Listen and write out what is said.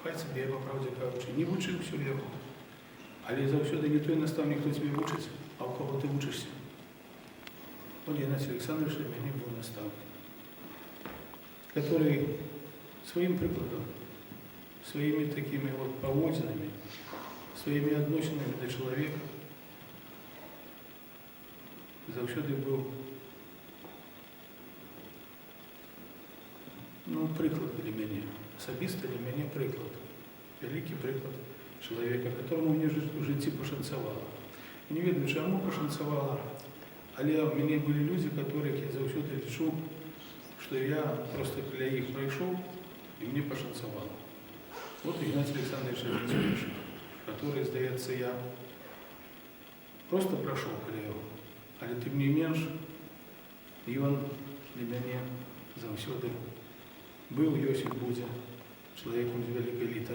хай собі, по правді кажучи, не вчився в його. Але завжди не той наставник, хто тебе вчить, а у кого ти вчишся. Вот Игнатий Александрович для меня был наставник, который своим прикладом, своими такими вот поводинами, своими отношениями до человека завжди был, приклад для меня, особисто для меня приклад, великий приклад человека, которому мне в житті пошанцевало. І не відомо, чому пошанцевало, але в мене були люди, которых я завжди лічу, що я просто для їх пройшов, і мені пошанцевало. Вот Игнатий Александрович Ильич, который, здається, я просто пройшов для його, але тим не менш, і він для мене завжди був Йосип Будя, чоловіком з великої літери